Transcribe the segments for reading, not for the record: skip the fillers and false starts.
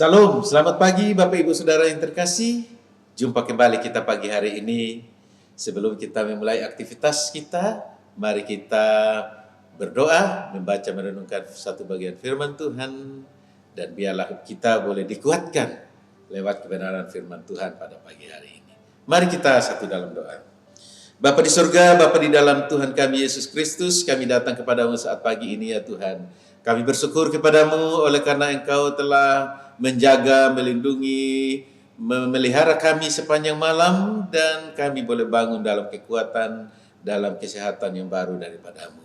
Salam, selamat pagi Bapak Ibu Saudara yang terkasih. Jumpa kembali kita pagi hari ini. Sebelum kita memulai aktivitas kita, mari kita berdoa, membaca merenungkan satu bagian firman Tuhan, dan biarlah kita boleh dikuatkan lewat kebenaran firman Tuhan pada pagi hari ini. Mari kita satu dalam doa. Bapa di surga, Bapa di dalam Tuhan kami Yesus Kristus, kami datang kepadamu saat pagi ini ya Tuhan. Kami bersyukur kepadamu oleh karena Engkau telah menjaga, melindungi, memelihara kami sepanjang malam, dan kami boleh bangun dalam kekuatan, dalam kesehatan yang baru daripadamu.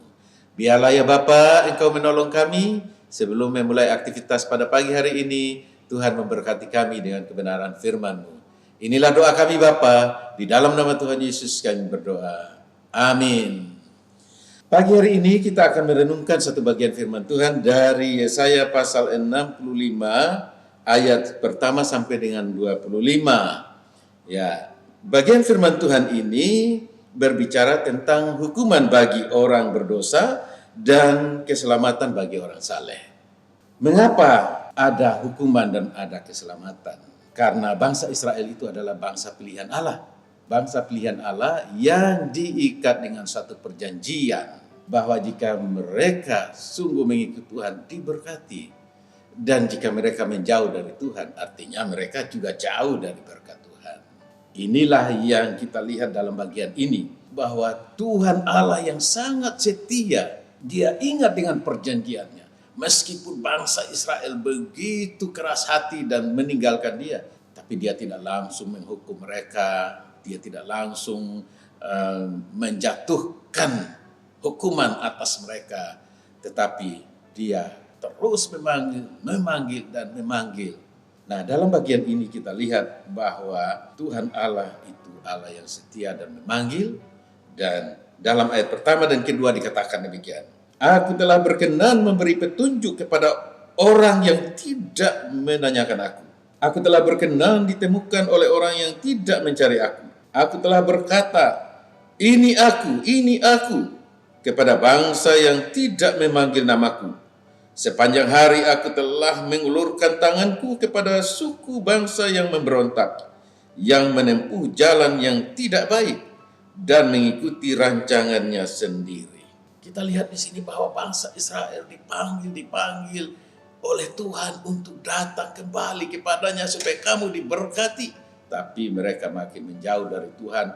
Biarlah ya Bapa, Engkau menolong kami sebelum memulai aktivitas pada pagi hari ini. Tuhan memberkati kami dengan kebenaran firman-Mu. Inilah doa kami Bapa, di dalam nama Tuhan Yesus kami berdoa. Amin. Pagi hari ini kita akan merenungkan satu bagian firman Tuhan dari Yesaya pasal 65 ayat pertama sampai dengan 25. Ya, bagian firman Tuhan ini berbicara tentang hukuman bagi orang berdosa dan keselamatan bagi orang saleh. Mengapa ada hukuman dan ada keselamatan? Karena bangsa Israel itu adalah bangsa pilihan Allah. Bangsa pilihan Allah yang diikat dengan satu perjanjian bahwa jika mereka sungguh mengikut Tuhan diberkati, dan jika mereka menjauh dari Tuhan artinya mereka juga jauh dari berkat Tuhan. Inilah yang kita lihat dalam bagian ini, bahwa Tuhan Allah yang sangat setia, Dia ingat dengan perjanjiannya. Meskipun bangsa Israel begitu keras hati dan meninggalkan Dia, tapi Dia tidak langsung menghukum mereka, Dia tidak langsung menjatuhkan hukuman atas mereka, tetapi Dia terus memanggil dan memanggil. Nah, dalam bagian ini kita lihat bahwa Tuhan Allah itu Allah yang setia dan memanggil, dan dalam ayat pertama dan kedua dikatakan demikian. Aku telah berkenan memberi petunjuk kepada orang yang tidak menanyakan aku. Aku telah berkenan ditemukan oleh orang yang tidak mencari aku. Aku telah berkata, ini aku, kepada bangsa yang tidak memanggil namaku. Sepanjang hari aku telah mengulurkan tanganku kepada suku bangsa yang memberontak, yang menempuh jalan yang tidak baik, dan mengikuti rancangannya sendiri. Kita lihat di sini bahwa bangsa Israel dipanggil oleh Tuhan untuk datang kembali kepadanya supaya kamu diberkati. Tapi mereka makin menjauh dari Tuhan,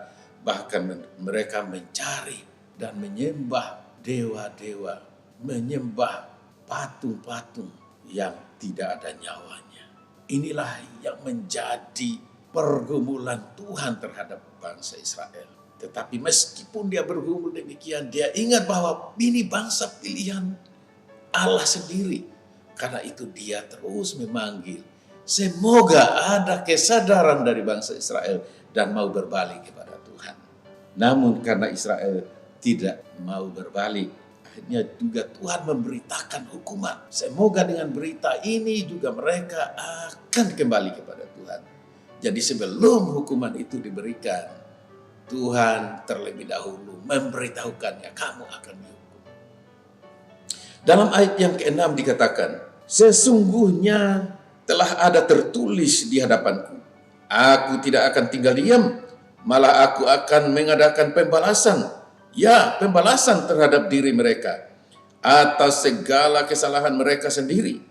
bahkan mereka mencari dan menyembah dewa-dewa, menyembah patung-patung yang tidak ada nyawanya. Inilah yang menjadi pergumulan Tuhan terhadap bangsa Israel. Tetapi meskipun dia bergumul demikian, dia ingat bahwa ini bangsa pilihan Allah sendiri. Karena itu dia terus memanggil. Semoga ada kesadaran dari bangsa Israel dan mau berbalik kepada Tuhan. Namun karena Israel tidak mau berbalik, akhirnya juga Tuhan memberitakan hukuman. Semoga dengan berita ini juga mereka akan kembali kepada Tuhan. Jadi sebelum hukuman itu diberikan, Tuhan terlebih dahulu memberitahukannya, kamu akan dihukum. Dalam ayat yang ke-6 dikatakan, sesungguhnya telah ada tertulis di hadapanku, aku tidak akan tinggal diam, malah aku akan mengadakan pembalasan. Ya, pembalasan terhadap diri mereka atas segala kesalahan mereka sendiri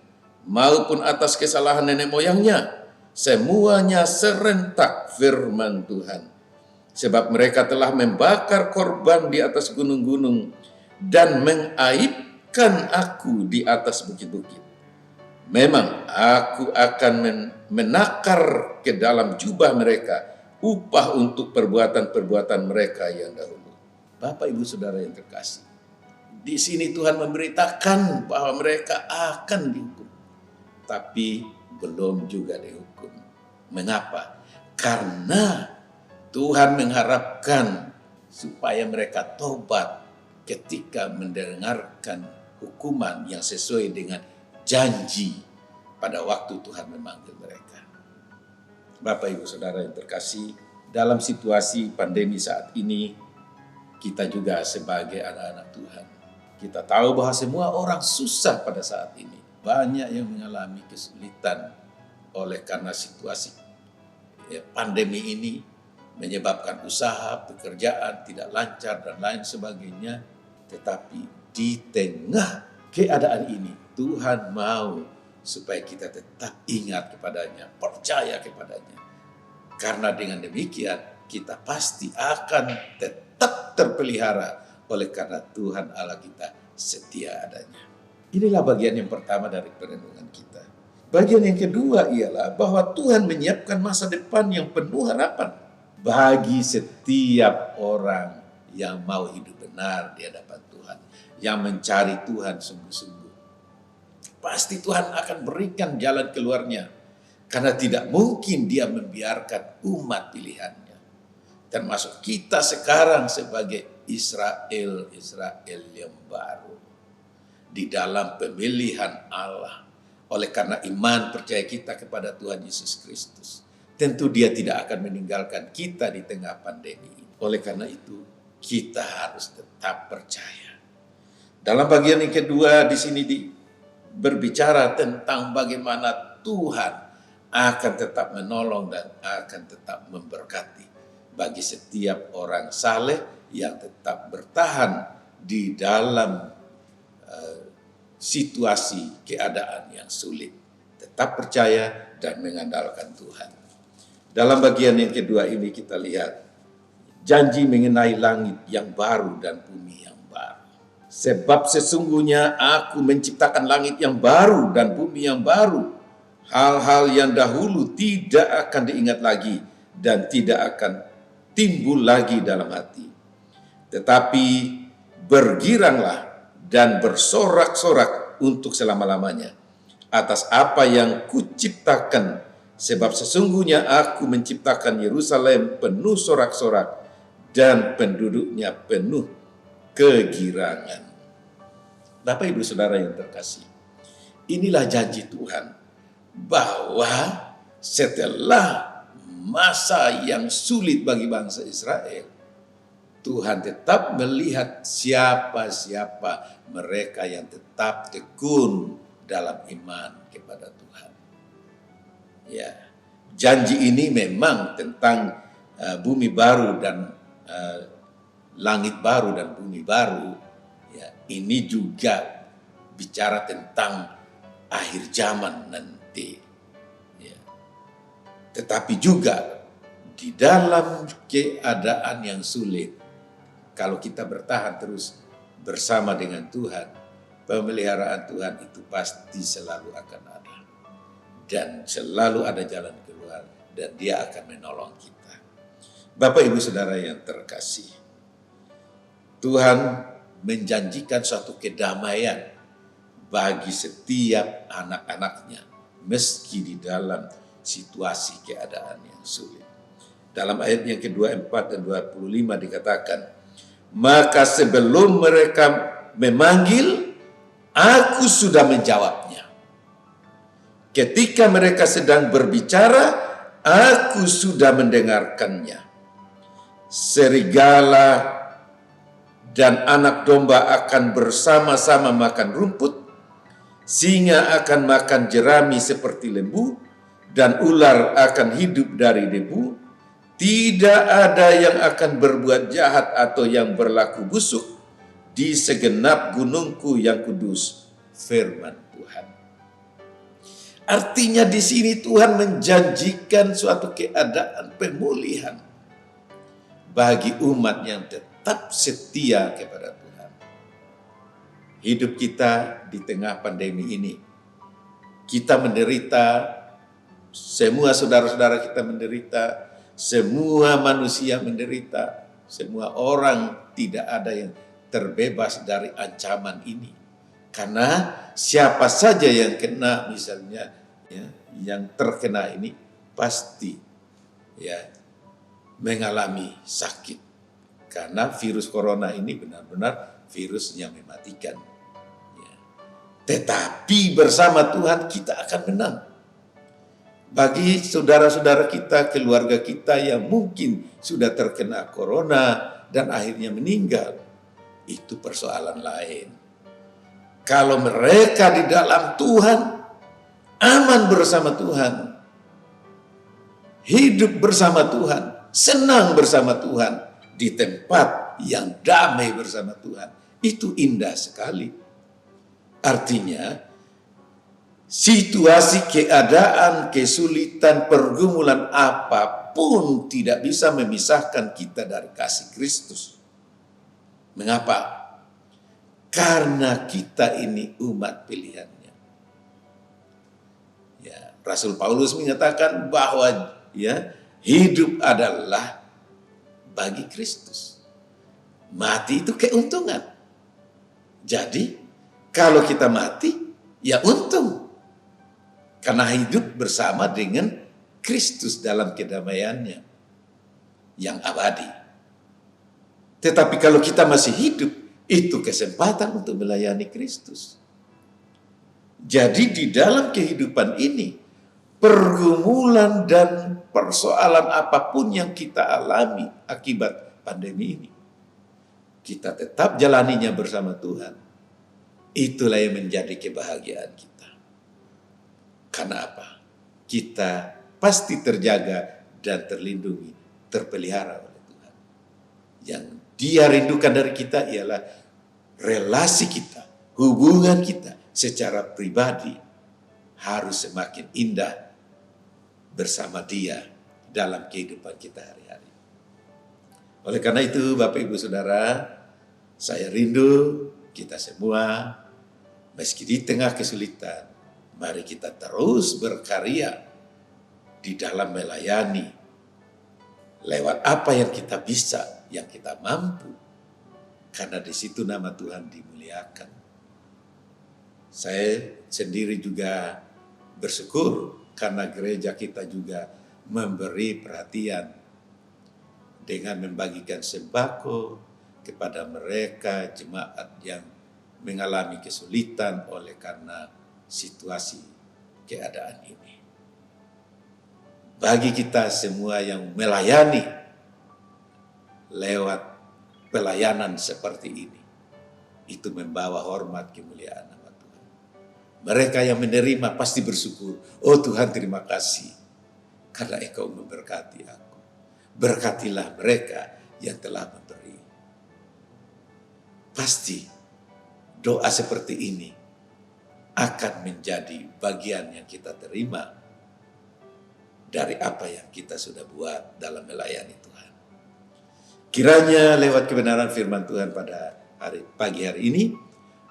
maupun atas kesalahan nenek moyangnya. Semuanya serentak firman Tuhan. Sebab mereka telah membakar korban di atas gunung-gunung dan mengaibkan aku di atas bukit-bukit. Memang aku akan menakar ke dalam jubah mereka upah untuk perbuatan-perbuatan mereka yang dahulu. Bapak Ibu Saudara yang terkasih, di sini Tuhan memberitakan bahwa mereka akan dihukum, tapi belum juga dihukum. Mengapa? Karena Tuhan mengharapkan supaya mereka tobat ketika mendengarkan hukuman yang sesuai dengan janji pada waktu Tuhan memanggil mereka. Bapak Ibu Saudara yang terkasih, dalam situasi pandemi saat ini, kita juga sebagai anak-anak Tuhan, kita tahu bahwa semua orang susah pada saat ini. Banyak yang mengalami kesulitan oleh karena situasi pandemi ini menyebabkan usaha, pekerjaan tidak lancar dan lain sebagainya. Tetapi di tengah keadaan ini Tuhan mau supaya kita tetap ingat kepadanya, percaya kepadanya. Karena dengan demikian kita pasti akan tetap terpelihara oleh karena Tuhan Allah kita setia adanya. Inilah bagian yang pertama dari perenungan kita. Bagian yang kedua ialah bahwa Tuhan menyiapkan masa depan yang penuh harapan bagi setiap orang yang mau hidup benar di hadapan Tuhan, yang mencari Tuhan sungguh-sungguh. Pasti Tuhan akan berikan jalan keluarnya, karena tidak mungkin Dia membiarkan umat pilihannya, termasuk kita sekarang sebagai Israel yang baru di dalam pemilihan Allah. Oleh karena iman percaya kita kepada Tuhan Yesus Kristus, tentu Dia tidak akan meninggalkan kita di tengah pandemi. Oleh karena itu, kita harus tetap percaya. Dalam bagian yang kedua di sini berbicara tentang bagaimana Tuhan akan tetap menolong dan akan tetap memberkati bagi setiap orang saleh yang tetap bertahan di dalam situasi keadaan yang sulit. Tetap percaya dan mengandalkan Tuhan. Dalam bagian yang kedua ini kita lihat janji mengenai langit yang baru dan bumi yang baru. Sebab sesungguhnya aku menciptakan langit yang baru dan bumi yang baru. Hal-hal yang dahulu tidak akan diingat lagi dan tidak akan timbul lagi dalam hati. Tetapi bergiranglah dan bersorak-sorak untuk selama-lamanya atas apa yang kuciptakan, sebab sesungguhnya aku menciptakan Yerusalem penuh sorak-sorak dan penduduknya penuh kegirangan. Bapak Ibu Saudara yang terkasih, inilah janji Tuhan bahwa setelah masa yang sulit bagi bangsa Israel, Tuhan tetap melihat siapa-siapa mereka yang tetap tekun dalam iman kepada Tuhan. Ya, janji ini memang tentang bumi baru dan langit baru dan bumi baru. Ya, ini juga bicara tentang akhir zaman nanti. Ya. Tetapi juga di dalam keadaan yang sulit, kalau kita bertahan terus bersama dengan Tuhan, pemeliharaan Tuhan itu pasti selalu akan ada. Dan selalu ada jalan keluar dan Dia akan menolong kita. Bapak Ibu Saudara yang terkasih, Tuhan menjanjikan suatu kedamaian bagi setiap anak-anaknya meski di dalam situasi keadaan yang sulit. Dalam ayat yang kedua, 4 dan 25 dikatakan, maka sebelum mereka memanggil, aku sudah menjawabnya. Ketika mereka sedang berbicara, aku sudah mendengarkannya. Serigala dan anak domba akan bersama-sama makan rumput, singa akan makan jerami seperti lembu, dan ular akan hidup dari debu. Tidak ada yang akan berbuat jahat atau yang berlaku busuk di segenap gunungku yang kudus, firman Tuhan. Artinya di sini Tuhan menjanjikan suatu keadaan pemulihan bagi umat yang tetap setia kepada Tuhan. Hidup kita di tengah pandemi ini, kita menderita, semua saudara-saudara kita menderita, semua manusia menderita, semua orang tidak ada yang terbebas dari ancaman ini. Karena siapa saja yang kena misalnya, ya, yang terkena ini pasti ya mengalami sakit. Karena virus corona ini benar-benar virus yang mematikan. Ya. Tetapi bersama Tuhan kita akan menang. Bagi saudara-saudara kita, keluarga kita yang mungkin sudah terkena corona dan akhirnya meninggal, itu persoalan lain. Kalau mereka di dalam Tuhan, aman bersama Tuhan, hidup bersama Tuhan, senang bersama Tuhan, di tempat yang damai bersama Tuhan. Itu indah sekali. Artinya, situasi, keadaan, kesulitan, pergumulan apapun tidak bisa memisahkan kita dari kasih Kristus. Mengapa? Karena kita ini umat pilihannya. Ya, Rasul Paulus menyatakan bahwa ya, hidup adalah bagi Kristus. Mati itu keuntungan. Jadi, kalau kita mati, ya untung. Karena hidup bersama dengan Kristus dalam kedamaiannya yang abadi. Tetapi kalau kita masih hidup, itu kesempatan untuk melayani Kristus. Jadi di dalam kehidupan ini, pergumulan dan persoalan apapun yang kita alami akibat pandemi ini, kita tetap jalaninya bersama Tuhan. Itulah yang menjadi kebahagiaan kita. Karena apa? Kita pasti terjaga dan terlindungi, terpelihara oleh Tuhan. Yang Dia rindukan dari kita ialah relasi kita, hubungan kita secara pribadi harus semakin indah bersama Dia dalam kehidupan kita hari-hari. Oleh karena itu, Bapak Ibu Saudara, saya rindu kita semua, meski di tengah kesulitan, mari kita terus berkarya di dalam melayani lewat apa yang kita bisa, yang kita mampu. Karena di situ nama Tuhan dimuliakan. Saya sendiri juga bersyukur karena gereja kita juga memberi perhatian dengan membagikan sembako kepada mereka jemaat yang mengalami kesulitan oleh karena situasi keadaan ini. Bagi kita semua yang melayani lewat pelayanan seperti ini, itu membawa hormat kemuliaan nama Tuhan. Mereka yang menerima pasti bersyukur. Oh Tuhan, terima kasih karena Engkau memberkati aku. Berkatilah mereka yang telah memberi. Pasti doa seperti ini akan menjadi bagian yang kita terima dari apa yang kita sudah buat dalam melayani Tuhan. Kiranya lewat kebenaran firman Tuhan pada pagi hari ini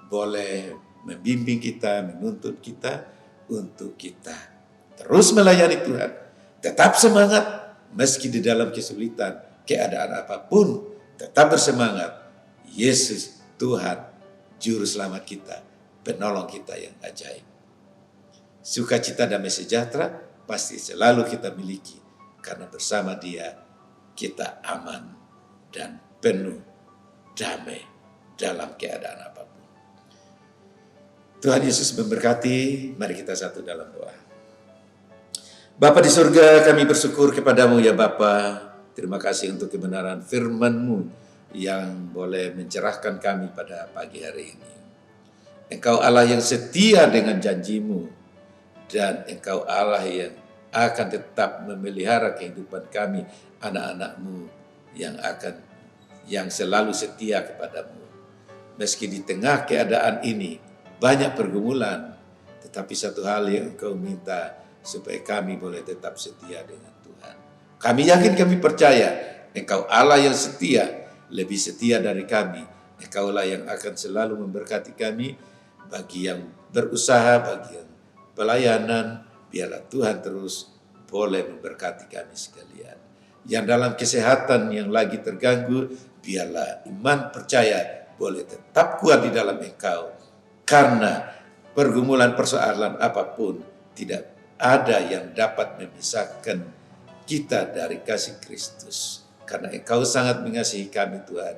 boleh membimbing kita, menuntut kita untuk kita terus melayani Tuhan. Tetap semangat meski di dalam kesulitan, keadaan apapun, tetap bersemangat. Yesus Tuhan, Juru Selamat kita, penolong kita yang ajaib. Sukacita damai sejahtera pasti selalu kita miliki, karena bersama Dia kita aman dan penuh damai dalam keadaan apapun. Tuhan Yesus memberkati. Mari kita satu dalam doa. Bapa di surga, kami bersyukur kepadamu ya Bapa. Terima kasih untuk kebenaran firman-Mu yang boleh mencerahkan kami pada pagi hari ini. Engkau Allah yang setia dengan janji-Mu, dan Engkau Allah yang akan tetap memelihara kehidupan kami, anak-anak-Mu yang selalu setia kepadamu. Meski di tengah keadaan ini banyak pergumulan, tetapi satu hal yang Engkau minta, supaya kami boleh tetap setia dengan Tuhan. Kami yakin, kami percaya Engkau Allah yang setia, lebih setia dari kami. Engkaulah yang akan selalu memberkati kami, bagi yang berusaha, bagi yang pelayanan. Biarlah Tuhan terus boleh memberkati kami sekalian. Yang dalam kesehatan yang lagi terganggu, biarlah iman percaya boleh tetap kuat di dalam Engkau. Karena pergumulan persoalan apapun tidak ada yang dapat memisahkan kita dari kasih Kristus. Karena Engkau sangat mengasihi kami Tuhan,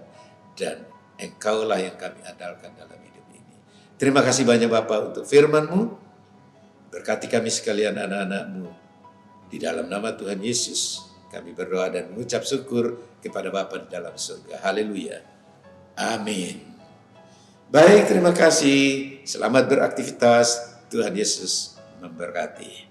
dan Engkaulah yang kami andalkan dalam hidup ini. Terima kasih banyak Bapa untuk firman-Mu. Berkati kami sekalian anak-anak-Mu. Di dalam nama Tuhan Yesus kami berdoa dan mengucap syukur kepada Bapa di dalam surga. Haleluya. Amin. Baik, terima kasih. Selamat beraktivitas. Tuhan Yesus memberkati.